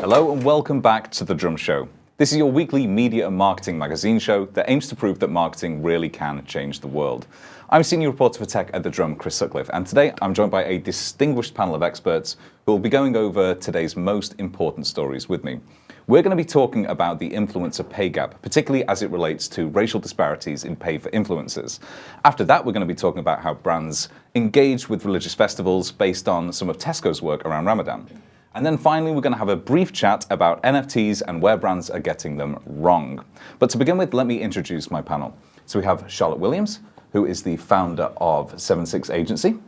Hello and welcome back to The Drum Show. This is your weekly media and marketing magazine show that aims to prove that marketing really can change the world. I'm Senior Reporter for Tech at The Drum, Chris Sutcliffe, and today I'm joined by a distinguished panel of experts who will be going over today's most important stories with me. We're going to be talking about the influencer pay gap, particularly as it relates to racial disparities in pay for influencers. After that, we're going to be talking about how brands engage with religious festivals based on some of Tesco's work around Ramadan. And then finally, we're going to have a brief chat about NFTs and where brands are getting them wrong. But to begin with, let me introduce my panel. So we have Charlotte Williams, who is the founder of 76 Agency.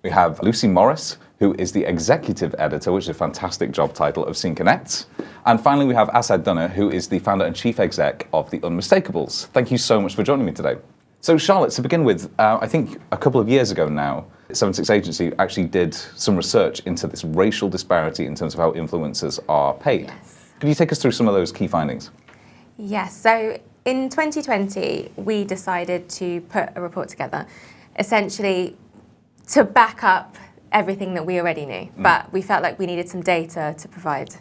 We have Lucy Morris, who is the executive editor, which is a fantastic job title, of Scene Connect. And finally, we have Asad Dunner, who is the founder and chief exec of The Unmistakable. Thank you so much for joining me today. So Charlotte, to begin with, I think a couple of years ago now, 76 Agency actually did some research into this racial disparity in terms of how influencers are paid. Yes. Could you take us through some of those key findings? Yes, so in 2020, we decided to put a report together, essentially to back up everything that we already knew. But we felt like we needed some data to provide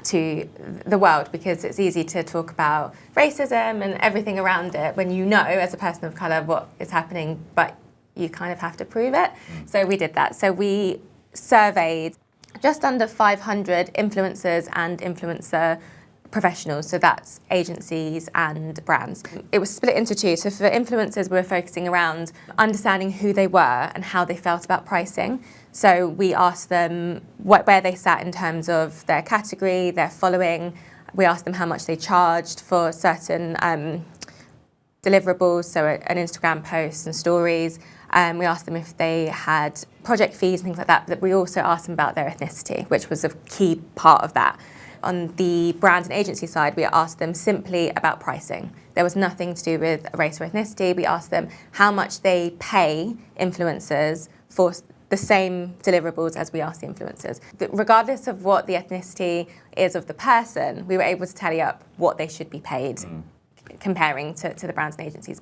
to the world, because it's easy to talk about racism and everything around it when you know, as a person of colour, what is happening, but you kind of have to prove it. So we did that. So we surveyed just under 500 influencers and influencer professionals, so that's agencies and brands. It was split into two. So for influencers, we were focusing around understanding who they were and how they felt about pricing. So we asked them where they sat in terms of their category, their following. We asked them how much they charged for certain deliverables, so an Instagram post and stories. We asked them if they had project fees and things like that, but we also asked them about their ethnicity, which was a key part of that. On the brand and agency side, we asked them simply about pricing. There was nothing to do with race or ethnicity. We asked them how much they pay influencers for the same deliverables as we asked the influencers. Regardless of what the ethnicity is of the person, we were able to tally up what they should be paid, comparing to the brands and agencies'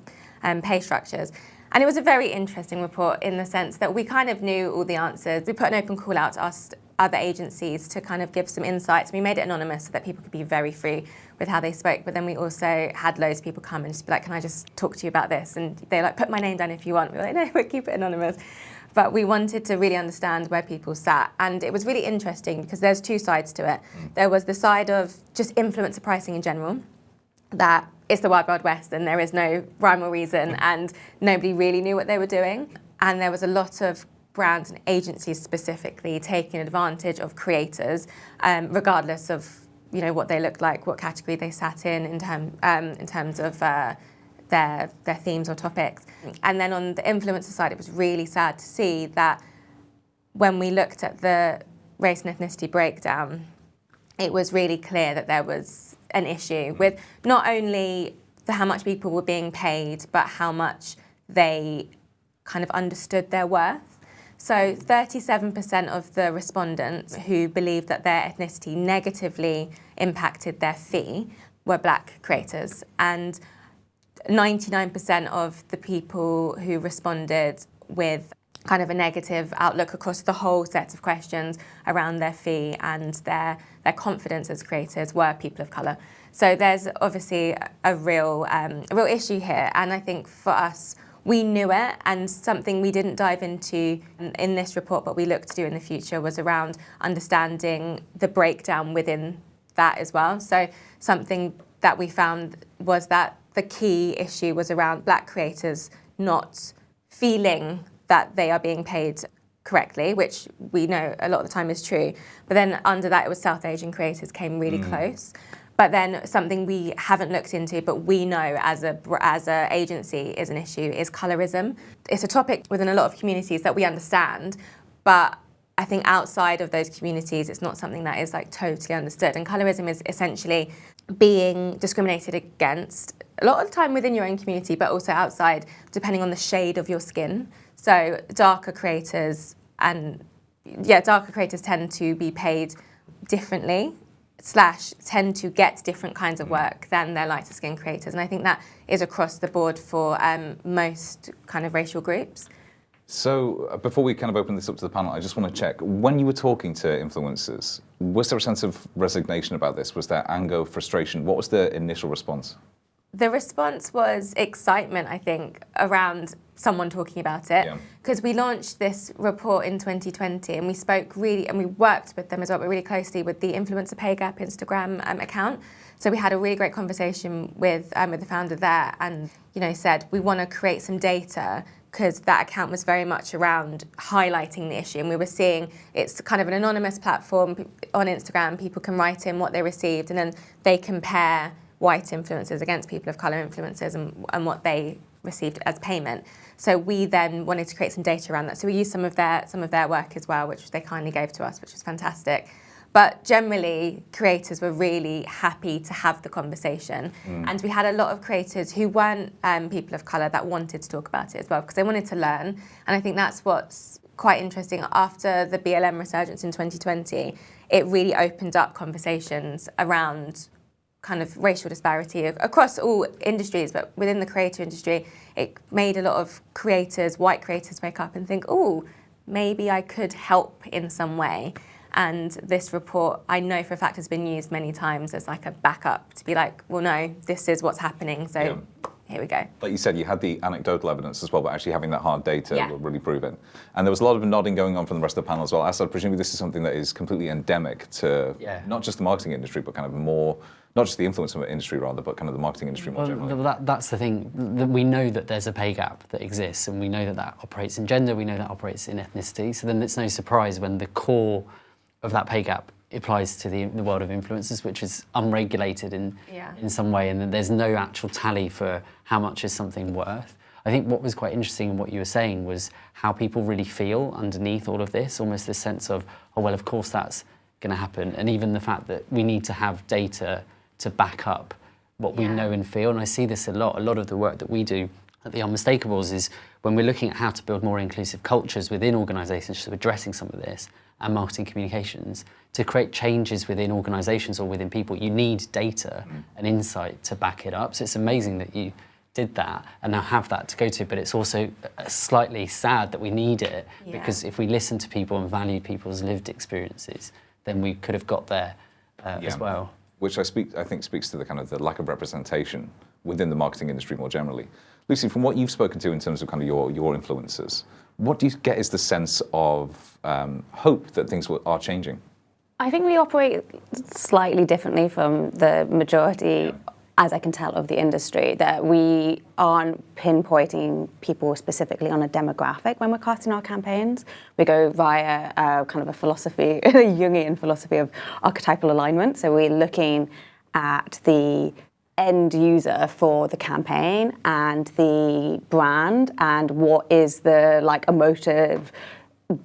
pay structures. And it was a very interesting report in the sense that we kind of knew all the answers. We put an open call out to ask other agencies to kind of give some insights. We made it anonymous so that people could be very free with how they spoke, but then we also had loads of people come and just be like, can I just talk to you about this? And they like, put my name down if you want. We were like, no, we'll keep it anonymous. But we wanted to really understand where people sat. And it was really interesting because there's two sides to it. There was the side of just influencer pricing in general, that it's the wild, wild west and there is no rhyme or reason and nobody really knew what they were doing. And there was a lot of brands and agencies specifically taking advantage of creators, regardless of what they looked like, what category they sat in terms of their themes or topics. And then on the influencer side, it was really sad to see that when we looked at the race and ethnicity breakdown, it was really clear that there was an issue with not only how much people were being paid, but how much they kind of understood their worth. So 37% of the respondents who believed that their ethnicity negatively impacted their fee were Black creators, and 99% of the people who responded with kind of a negative outlook across the whole set of questions around their fee and their confidence as creators were people of colour. So there's obviously a real issue here, and I think for us, we knew it, and something we didn't dive into in this report, but we look to do in the future, was around understanding the breakdown within that as well. So something that we found was that the key issue was around Black creators not feeling that they are being paid correctly, which we know a lot of the time is true. But then under that, it was South Asian creators came really close. But then something we haven't looked into, but we know as a agency is an issue, is colorism. It's a topic within a lot of communities that we understand, but I think outside of those communities, it's not something that is like totally understood. And colorism is essentially being discriminated against, a lot of the time within your own community, but also outside, depending on the shade of your skin. So darker creators tend to be paid differently / tend to get different kinds of work than their lighter skin creators. And I think that is across the board for most kind of racial groups. So before we kind of open this up to the panel, I just want to check, when you were talking to influencers, Was there a sense of resignation about this? Was there anger, frustration? What was the initial response? The response was excitement, I think, around someone talking about it. Because we launched this report in 2020 and we spoke really, and we worked with them as well, but really closely with the Influencer Pay Gap Instagram account. So we had a really great conversation with the founder there and, said, we want to create some data because that account was very much around highlighting the issue. And we were seeing it's kind of an anonymous platform on Instagram. People can write in what they received and then they compare white influencers against people of colour influencers and what they received as payment. So we then wanted to create some data around that. So we used some of their work as well, which they kindly gave to us, which was fantastic. But generally, creators were really happy to have the conversation. And we had a lot of creators who weren't people of colour that wanted to talk about it as well, because they wanted to learn. And I think that's what's quite interesting. After the BLM resurgence in 2020, it really opened up conversations around kind of racial disparity across all industries, but within the creator industry, it made a lot of creators, white creators, wake up and think, oh, maybe I could help in some way. And this report, I know for a fact, has been used many times as like a backup to be like, well, no, this is what's happening, so here we go. Like you said, you had the anecdotal evidence as well, but actually having that hard data will really prove it. And there was a lot of nodding going on from the rest of the panel as well. Asad, presumably this is something that is completely endemic to not just the marketing industry, but kind of more, not just the influencer industry rather, but kind of the marketing industry more generally. That's the thing. We know that there's a pay gap that exists, and we know that that operates in gender, we know that operates in ethnicity, so then it's no surprise when the core of that pay gap applies to the world of influencers, which is unregulated in some way, and there's no actual tally for how much is something worth. I think what was quite interesting in what you were saying was how people really feel underneath all of this, almost this sense of, oh, well, of course that's going to happen, and even the fact that we need to have data to back up what we know and feel. And I see this a lot of the work that we do at the Unmistakable is when we're looking at how to build more inclusive cultures within organisations, so addressing some of this, and marketing communications, to create changes within organisations or within people, you need data and insight to back it up. So it's amazing that you did that and now have that to go to, but it's also slightly sad that we need it, because if we listen to people and value people's lived experiences, then we could have got there as well. Which I think speaks to the kind of the lack of representation within the marketing industry more generally. Lucy, from what you've spoken to in terms of kind of your influencers, what do you get is the sense of hope that things are changing? I think we operate slightly differently from the majority, as I can tell, of the industry, that we aren't pinpointing people specifically on a demographic when we're casting our campaigns. We go via kind of a philosophy, a Jungian philosophy of archetypal alignment. So we're looking at the end user for the campaign and the brand and what is the emotive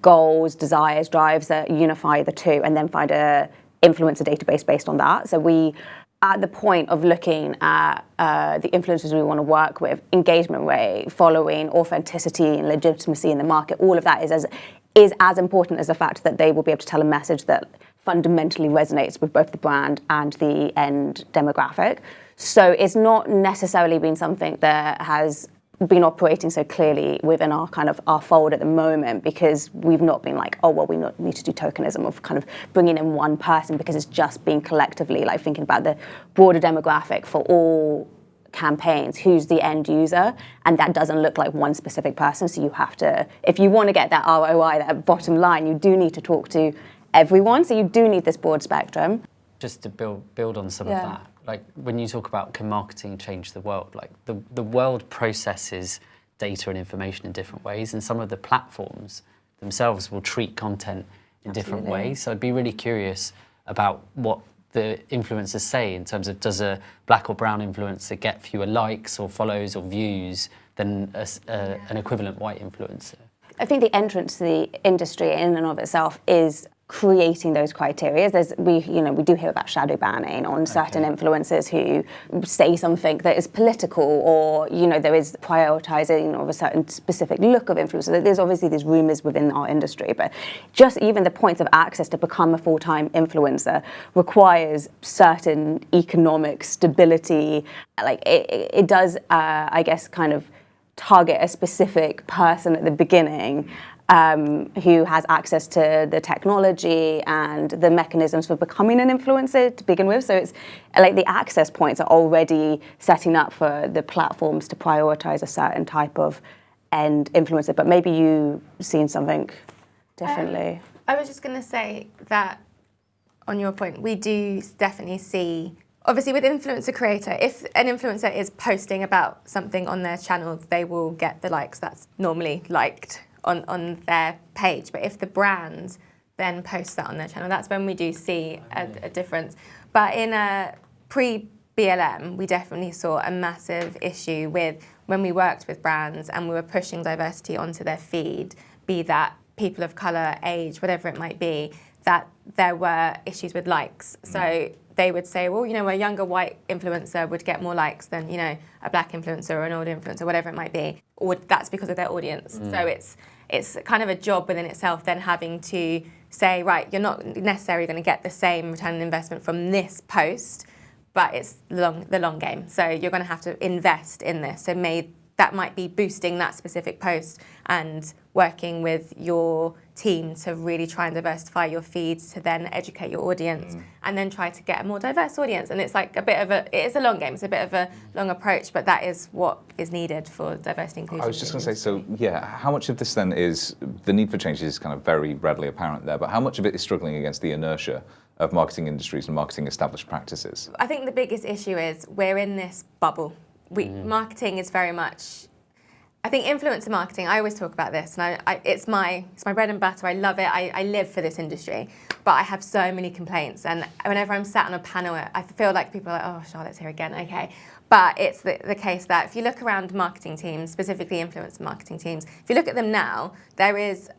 goals, desires, drives that unify the two, and then find a influencer database based on that. So we, at the point of looking at the influencers we want to work with, engagement rate, following, authenticity and legitimacy in the market, all of that is as important as the fact that they will be able to tell a message that fundamentally resonates with both the brand and the end demographic. So it's not necessarily been something that has been operating so clearly within our fold at the moment, because we've not been like, oh, well, we need to do tokenism of kind of bringing in one person, because it's just been collectively thinking about the broader demographic for all campaigns, who's the end user, and that doesn't look like one specific person. So you have to, if you want to get that ROI, that bottom line, you do need to talk to everyone. So you do need this broad spectrum. Just to build on some of that, when you talk about can marketing change the world, the world processes data and information in different ways, and some of the platforms themselves will treat content in different ways. So I'd be really curious about what the influencers say in terms of, does a black or brown influencer get fewer likes or follows or views than an equivalent white influencer? I think the entrance to the industry in and of itself is creating those criteria. We do hear about shadow banning on certain influencers who say something that is political, or there is prioritizing of a certain specific look of influencers. There's obviously these rumors within our industry, but just even the points of access to become a full-time influencer requires certain economic stability. It does, I guess, kind of target a specific person at the beginning who has access to the technology and the mechanisms for becoming an influencer to begin with. So it's like the access points are already setting up for the platforms to prioritize a certain type of end influencer. But maybe you've seen something differently. I was just going to say that on your point, we do definitely see, obviously with influencer creator, if an influencer is posting about something on their channel, they will get the likes that's normally liked on their page. But if the brand then posts that on their channel, that's when we do see a difference. But in a pre-BLM, we definitely saw a massive issue with when we worked with brands and we were pushing diversity onto their feed, be that people of colour, age, whatever it might be, that there were issues with likes. So they would say, well, a younger white influencer would get more likes than, a black influencer or an older influencer, whatever it might be. Or that's because of their audience. So it's kind of a job within itself then having to say, right, you're not necessarily going to get the same return on investment from this post, but it's the long game. So you're going to have to invest in this. So that might be boosting that specific post and working with your team to really try and diversify your feeds to then educate your audience and then try to get a more diverse audience. And it's like it is a long game. It's a bit of a long approach, but that is what is needed for diversity inclusion. I was just going to say, how much of this then is, the need for change is kind of very readily apparent there, but how much of it is struggling against the inertia of marketing industries and marketing established practices? I think the biggest issue is we're in this bubble. Marketing is very much, I think influencer marketing, I always talk about this, and it's my bread and butter. I love it. I live for this industry, but I have so many complaints. And whenever I'm sat on a panel, I feel like people are like, oh, Charlotte's here again, okay. But it's the case that if you look around marketing teams, specifically influencer marketing teams, if you look at them now, there is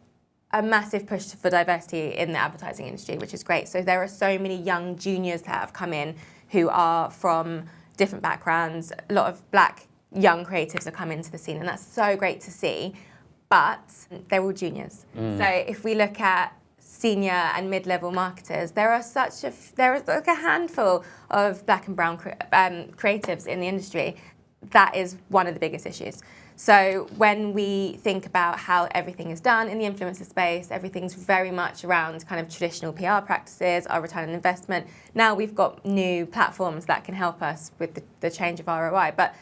a massive push for diversity in the advertising industry, which is great. So there are so many young juniors that have come in who are from different backgrounds. A lot of black young creatives are coming into the scene, and that's so great to see, but they're all juniors. So if we look at senior and mid-level marketers, there is like a handful of black and brown creatives in the industry. That is one of the biggest issues. So when we think about how everything is done in the influencer space, everything's very much around kind of traditional PR practices, our return on investment. Now we've got new platforms that can help us with the change of ROI. But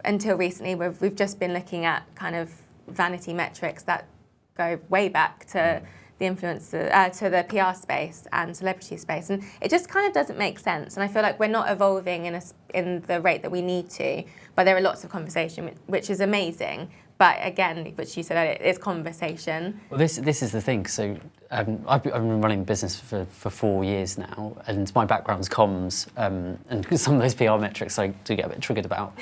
until recently, we've just been looking at kind of vanity metrics that go way back to the influencer, to the PR space and celebrity space, and it just kind of doesn't make sense. And I feel like we're not evolving in the rate that we need to. But there are lots of conversation, which is amazing. But again, which you said earlier, it's conversation. Well, this is the thing. So I've been running the business for 4 years now, and my background's comms, and some of those PR metrics I do get a bit triggered about.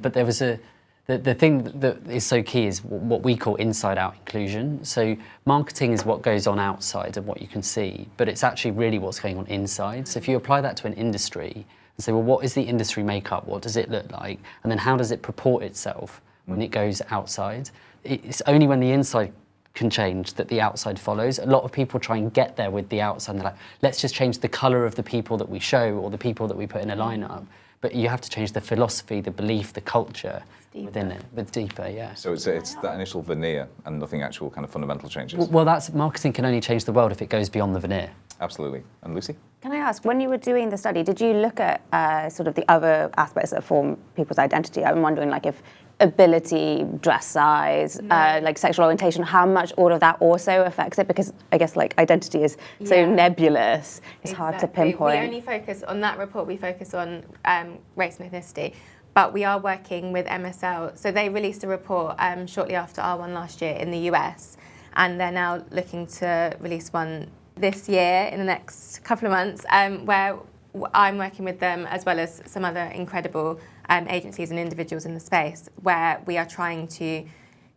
But there was the thing that is so key is what we call inside-out inclusion. So marketing is what goes on outside and what you can see, but it's actually really what's going on inside. So if you apply that to an industry and say, well, what is the industry makeup? What does it look like? And then how does it purport itself when it goes outside? It's only when the inside can change that the outside follows. A lot of people try and get there with the outside, and they're like, let's just change the colour of the people that we show or the people that we put in a lineup. But you have to change the philosophy, the belief, the culture within it, but deeper, yeah. So it's that initial veneer and nothing actual kind of fundamental changes. Well, that's marketing can only change the world if it goes beyond the veneer. Absolutely. And Lucy? Can I ask, when you were doing the study, did you look at sort of the other aspects that form people's identity? I'm wondering, like, if ability, dress size, like sexual orientation, how much all of that also affects it? Because I guess like identity is so nebulous, it's hard to pinpoint. We only focus on that report, we focus on race and ethnicity, but we are working with MSL. So they released a report shortly after R1 last year in the US, and they're now looking to release one this year in the next couple of months, where I'm working with them as well as some other incredible agencies and individuals in the space, where we are trying to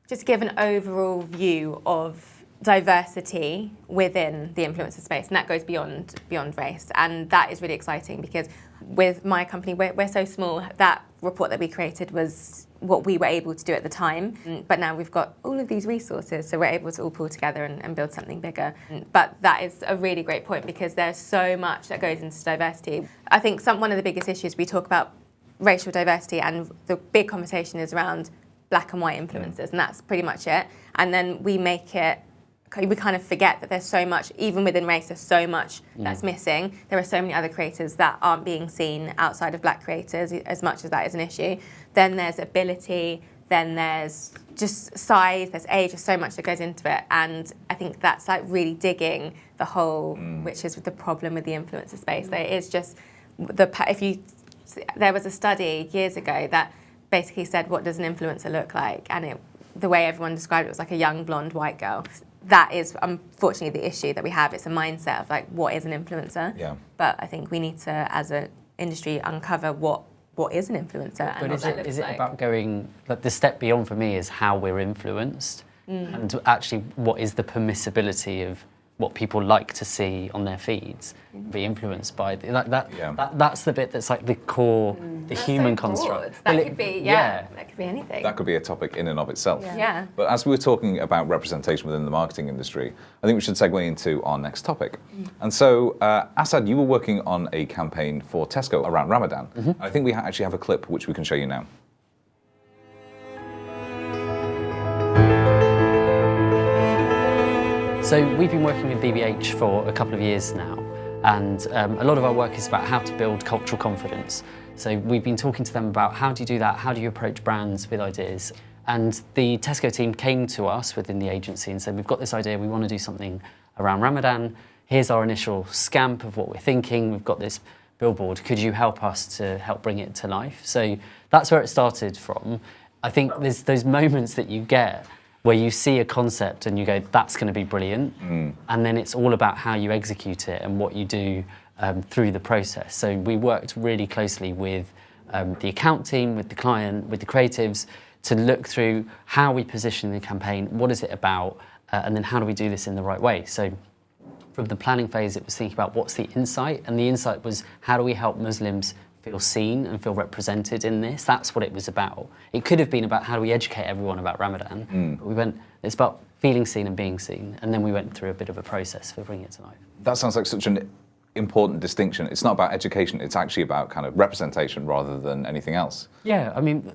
just give an overall view of diversity within the influencer space, and that goes beyond race. And that is really exciting because with my company, we're so small. That report that we created was what we were able to do at the time, but now we've got all of these resources, so we're able to all pull together and build something bigger. But that is a really great point because there's so much that goes into diversity. I think one of the biggest issues we talk about racial diversity, and the big conversation is around black and white influencers, and that's pretty much it. And then we kind of forget that there's so much, even within race, there's so much that's missing. There are so many other creators that aren't being seen outside of black creators, as much as that is an issue. Then there's ability, then there's just size, there's age, there's so much that goes into it. And I think that's like really digging the hole, which is the problem with the influencer space. There is just, there was a study years ago that basically said, what does an influencer look like? And the way everyone described it was like a young blonde white girl. That is unfortunately the issue that we have. It's a mindset of like, what is an influencer? Yeah. But I think we need to, as an industry, uncover what is an influencer. But is it about going, like the step beyond for me is how we're influenced and actually what is the permissibility of what people like to see on their feeds, be influenced by that's the bit that's like the core, the that's human so construct. That could be, that could be anything. That could be a topic in and of itself. Yeah. But as we were talking about representation within the marketing industry, I think we should segue into our next topic. And so, Asad, you were working on a campaign for Tesco around Ramadan. I think we actually have a clip which we can show you now. So we've been working with BBH for a couple of years now, and a lot of our work is about how to build cultural confidence. So we've been talking to them about how do you do that, how do you approach brands with ideas. And the Tesco team came to us within the agency and said, we've got this idea, we want to do something around Ramadan. Here's our initial scamp of what we're thinking. We've got this billboard. Could you help us to help bring it to life? So that's where it started from. I think there's those moments that you get where you see a concept and you go, that's going to be brilliant. And then it's all about how you execute it and what you do through the process. So we worked really closely with the account team, with the client, with the creatives, to look through how we position the campaign, what is it about, and then how do we do this in the right way. So from the planning phase, it was thinking about what's the insight, and the insight was how do we help Muslims feel seen and feel represented in this. That's what it was about. It could have been about how do we educate everyone about Ramadan, but we went, it's about feeling seen and being seen, and then we went through a bit of a process for bringing it to life. That sounds like such an important distinction. It's not about education, it's actually about kind of representation rather than anything else. Yeah, I mean,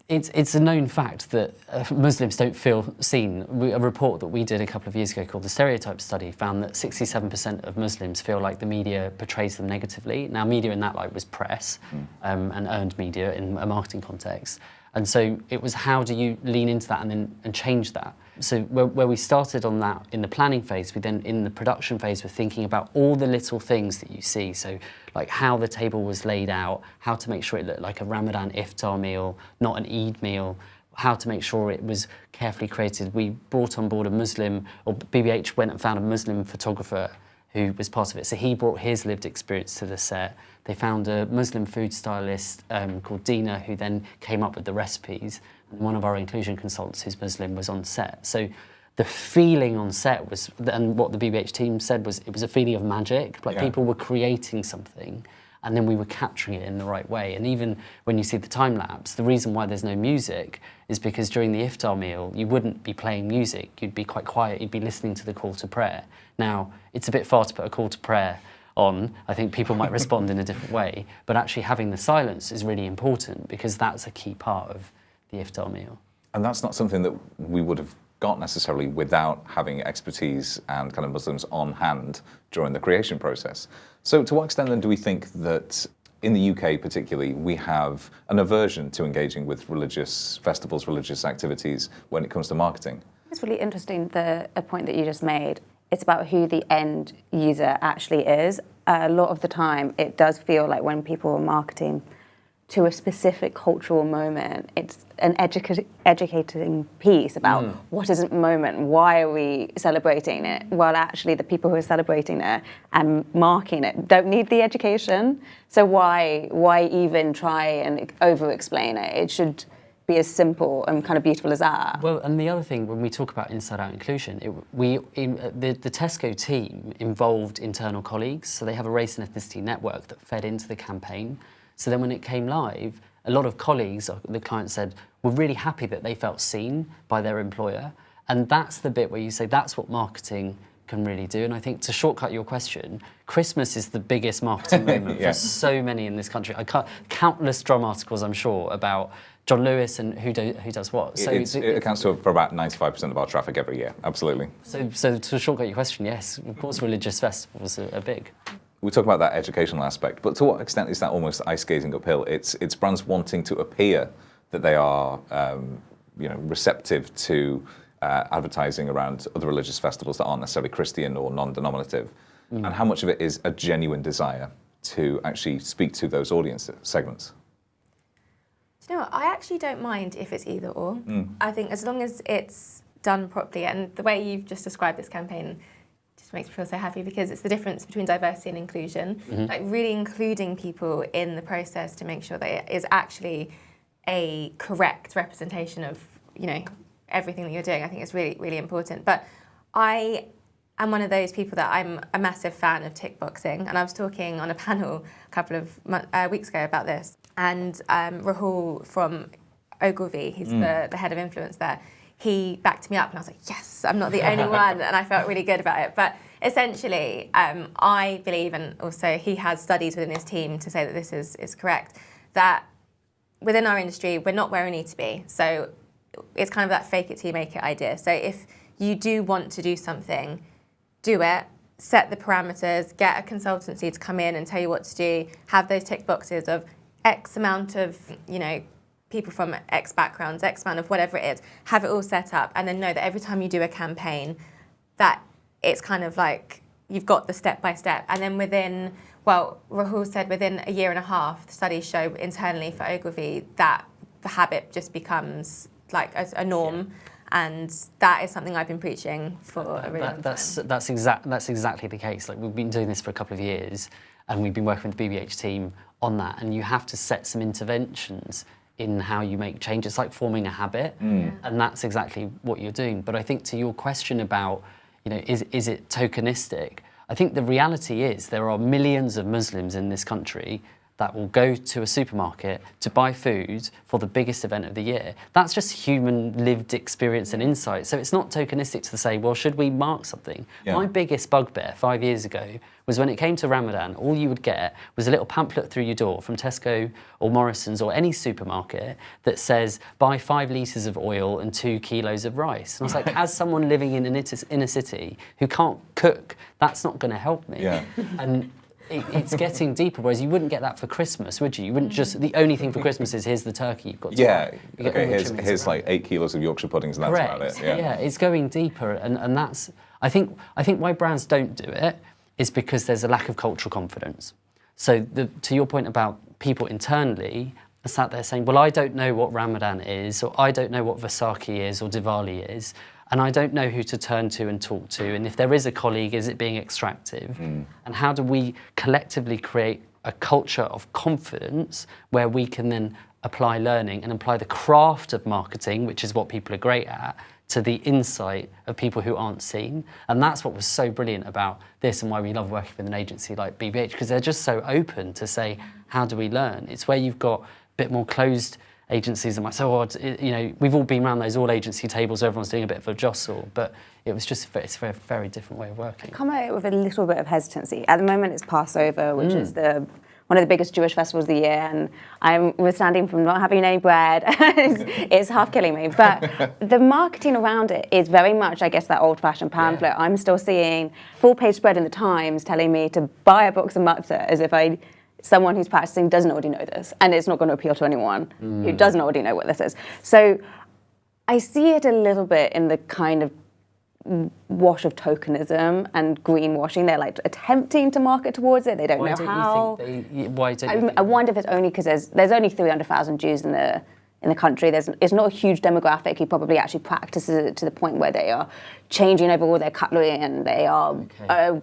it's a known fact that Muslims don't feel seen. A report that we did a couple of years ago called the Stereotype Study found that 67% of Muslims feel like the media portrays them negatively. Now, media in that light was press and earned media in a marketing context. And so it was how do you lean into that and change that? So where we started on that in the planning phase, we then in the production phase were thinking about all the little things that you see. So like how the table was laid out, how to make sure it looked like a Ramadan iftar meal, not an Eid meal, how to make sure it was carefully created. We brought on board a Muslim, or BBH went and found a Muslim photographer who was part of it. So he brought his lived experience to the set. They found a Muslim food stylist called Dina, who then came up with the recipes. And one of our inclusion consultants, who's Muslim, was on set. So the feeling on set was, and what the BBH team said was, it was a feeling of magic. Like people were creating something, and then we were capturing it in the right way. And even when you see the time lapse, the reason why there's no music is because during the iftar meal, you wouldn't be playing music. You'd be quite quiet. You'd be listening to the call to prayer. Now, it's a bit far to put a call to prayer on. I think people might respond in a different way, but actually having the silence is really important because that's a key part of the iftar meal. And that's not something that we would have got necessarily without having expertise and kind of Muslims on hand during the creation process. So to what extent then do we think that in the UK particularly, we have an aversion to engaging with religious festivals, religious activities when it comes to marketing? It's really interesting, a point that you just made. It's about who the end user actually is. A lot of the time, it does feel like when people are marketing to a specific cultural moment, it's an educating piece about what is a moment, why are we celebrating it? Well, actually, the people who are celebrating it and marking it don't need the education. So why even try and over-explain it? It should be as simple and kind of beautiful as that. Well, and the other thing, when we talk about inside-out inclusion, the Tesco team involved internal colleagues, so they have a race and ethnicity network that fed into the campaign. So then when it came live, a lot of colleagues, the client said, were really happy that they felt seen by their employer. And that's the bit where you say that's what marketing can really do. And I think to shortcut your question, Christmas is the biggest marketing moment for so many in this country. Countless drum articles, I'm sure, about John Lewis and who does what. So it accounts for about 95% of our traffic every year, absolutely. So to shortcut your question, yes, of course religious festivals are big. We talk about that educational aspect, but to what extent is that almost ice skating uphill? It's brands wanting to appear that they are receptive to advertising around other religious festivals that aren't necessarily Christian or non-denominative, and how much of it is a genuine desire to actually speak to those audience segments? Do you know what? I actually don't mind if it's either or. I think as long as it's done properly, and the way you've just described this campaign just makes me feel so happy, because it's the difference between diversity and inclusion, like really including people in the process to make sure that it is actually a correct representation of, everything that you're doing. I think it's really, really important. But I am one of those people that I'm a massive fan of tick boxing, and I was talking on a panel a couple of weeks ago about this, and Rahul from Ogilvy, he's the head of influence there, he backed me up, and I was like, yes, I'm not the only one, and I felt really good about it. But essentially, I believe, and also he has studies within his team to say that this is correct, that within our industry, we're not where we need to be. So it's kind of that fake it till you make it idea. So if you do want to do something, do it, set the parameters, get a consultancy to come in and tell you what to do, have those tick boxes of X amount of, people from X backgrounds, X amount of whatever it is, have it all set up, and then know that every time you do a campaign, that it's kind of like you've got the step by step. And then Rahul said within a year and a half, the studies show internally for Ogilvy that the habit just becomes like a norm. And that is something I've been preaching for a really long time. That's exactly the case. Like, we've been doing this for a couple of years, and we've been working with the BBH team on that. And you have to set some interventions in how you make change. It's like forming a habit, and that's exactly what you're doing. But I think to your question about, is it tokenistic? I think the reality is there are millions of Muslims in this country that will go to a supermarket to buy food for the biggest event of the year. That's just human lived experience and insight. So it's not tokenistic to say, well, should we mark something? Yeah. My biggest bugbear 5 years ago was when it came to Ramadan, all you would get was a little pamphlet through your door from Tesco or Morrison's or any supermarket that says, buy 5 litres of oil and 2 kilos of rice. And I was like, as someone living in an inner city who can't cook, that's not gonna help me. Yeah. And it's getting deeper, whereas you wouldn't get that for Christmas, would you? You wouldn't just, the only thing for Christmas is here's the turkey you've got to buy. Okay, here's like 8 kilos of Yorkshire puddings and that's about it. Yeah, it's going deeper, and that's, I think why brands don't do it is because there's a lack of cultural confidence. So to your point about people internally are sat there saying, well, I don't know what Ramadan is, or I don't know what Vaisakhi is, or Diwali is, and I don't know who to turn to and talk to, and if there is a colleague, is it being extractive? And how do we collectively create a culture of confidence where we can then apply learning and apply the craft of marketing, which is what people are great at, to the insight of people who aren't seen? And that's what was so brilliant about this, and why we love working with an agency like BBH, because they're just so open to say, how do we learn? It's where you've got a bit more closed agencies that might say, we've all been around those all agency tables, everyone's doing a bit of a jostle, but it was just it's a very, very different way of working. I come at it with a little bit of hesitancy. At the moment it's Passover, which is one of the biggest Jewish festivals of the year, and I'm withstanding from not having any bread. it's half killing me. But the marketing around it is very much, I guess, that old-fashioned pamphlet. Yeah. I'm still seeing full-page spread in the Times telling me to buy a box of matzah as if someone who's practicing doesn't already know this, and it's not going to appeal to anyone who doesn't already know what this is. So I see it a little bit in the kind of wash of tokenism and greenwashing. They're like attempting to market towards it. They don't know how. I wonder if it's only because there's only 300,000 Jews in the country. It's not a huge demographic who probably actually practices it to the point where they are changing over all their cutlery and they are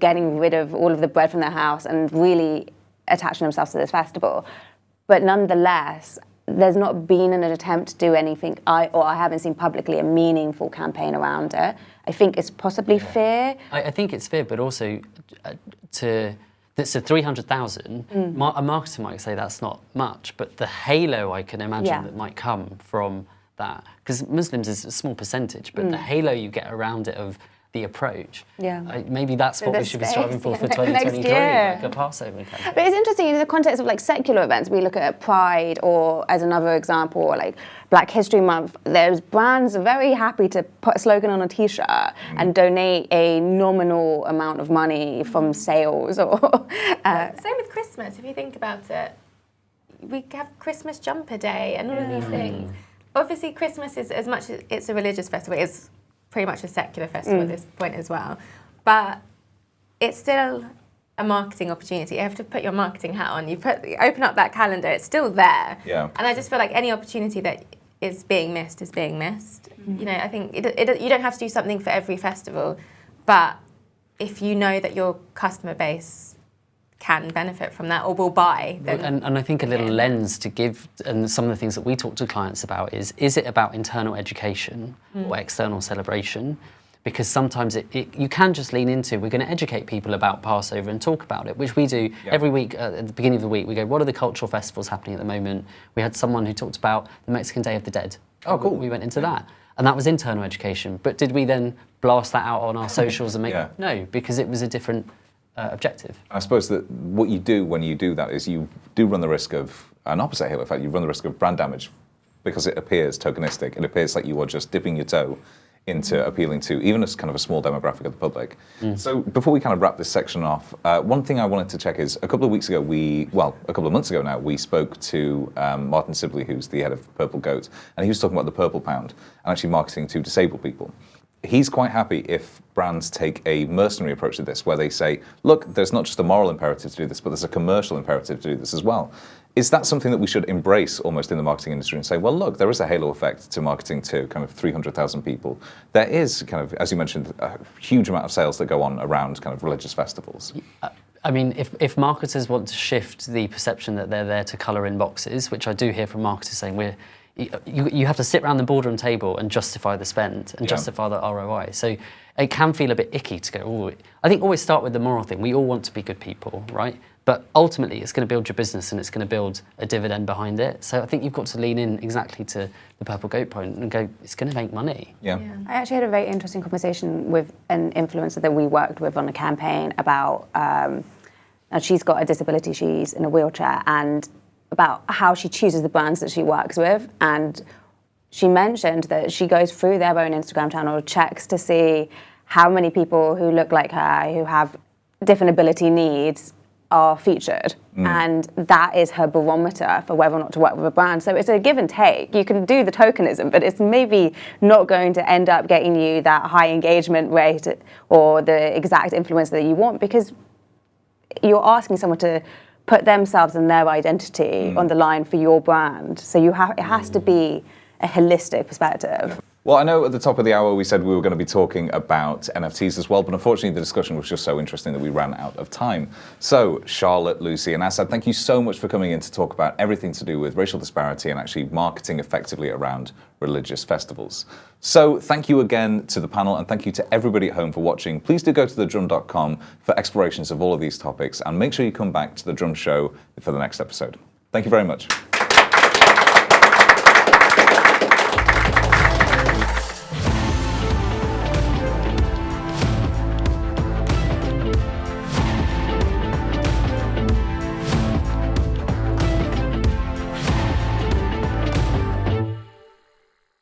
getting rid of all of the bread from their house and really attaching themselves to this festival. But nonetheless, there's not been an attempt to do anything, I haven't seen publicly a meaningful campaign around it. I think it's possibly fear. I think it's fear, but also that's 300,000. A marketer might say that's not much, but the halo I can imagine that might come from that, because Muslims is a small percentage, but the halo you get around it of the approach. Yeah. Maybe that's what the we should be space, striving for yeah. 2023, year. like a Passover campaign. But it's interesting in the context of like secular events. We look at Pride, or as another example, or like Black History Month. There's brands are very happy to put a slogan on a T-shirt and donate a nominal amount of money from sales. Or Same with Christmas, if you think about it. We have Christmas jumper day and all of these things. Obviously, Christmas is, as much as it's a religious festival, it's pretty much a secular festival at this point as well. But it's still a marketing opportunity. You have to put your marketing hat on. You open up that calendar, it's still there. Yeah. And I just feel like any opportunity that is being missed is being missed. You know, I think you don't have to do something for every festival, but if you know that your customer base can benefit from that or will buy, then... And I think a little lens to give, and some of the things that we talk to clients about is it about internal education or external celebration? Because sometimes you can just lean into, we're going to educate people about Passover and talk about it, which we do every week. At the beginning of the week, we go, what are the cultural festivals happening at the moment? We had someone who talked about the Mexican Day of the Dead. Oh, cool. We went into that. And that was internal education. But did we then blast that out on our socials and make... No, because it was a different objective. I suppose that what you do when you do that is you do run the risk of an opposite halo effect. You run the risk of brand damage because it appears tokenistic. It appears like you are just dipping your toe into appealing to even a kind of a small demographic of the public. So before we kind of wrap this section off, one thing I wanted to check is a couple of months ago now, we spoke to Martin Sibley, who's the head of Purple Goat, and he was talking about the Purple Pound and actually marketing to disabled people. He's quite happy if brands take a mercenary approach to this, where they say, look, there's not just a moral imperative to do this, but there's a commercial imperative to do this as well. Is that something that we should embrace almost in the marketing industry and say, well, look, there is a halo effect to marketing to kind of 300,000 people. There is kind of, as you mentioned, a huge amount of sales that go on around kind of religious festivals. I mean, if marketers want to shift the perception that they're there to colour in boxes, which I do hear from marketers saying you have to sit around the boardroom table and justify the spend and justify the ROI. So it can feel a bit icky to go, oh, I think always start with the moral thing. We all want to be good people, right? But ultimately, it's going to build your business and it's going to build a dividend behind it. So I think you've got to lean in exactly to the Purple Goat point and go, it's going to make money. Yeah. I actually had a very interesting conversation with an influencer that we worked with on a campaign about, now she's got a disability, she's in a wheelchair, and about how she chooses the brands that she works with. And she mentioned that she goes through their own Instagram channel, checks to see how many people who look like her, who have different ability needs, are featured. And that is her barometer for whether or not to work with a brand. So it's a give and take. You can do the tokenism, but it's maybe not going to end up getting you that high engagement rate or the exact influence that you want, because you're asking someone to put themselves and their identity on the line for your brand. So it has to be a holistic perspective. Well, I know at the top of the hour we said we were going to be talking about NFTs as well, but unfortunately the discussion was just so interesting that we ran out of time. So Charlotte, Lucy and Asad, thank you so much for coming in to talk about everything to do with racial disparity and actually marketing effectively around religious festivals. So thank you again to the panel and thank you to everybody at home for watching. Please do go to thedrum.com for explorations of all of these topics and make sure you come back to The Drum Show for the next episode. Thank you very much.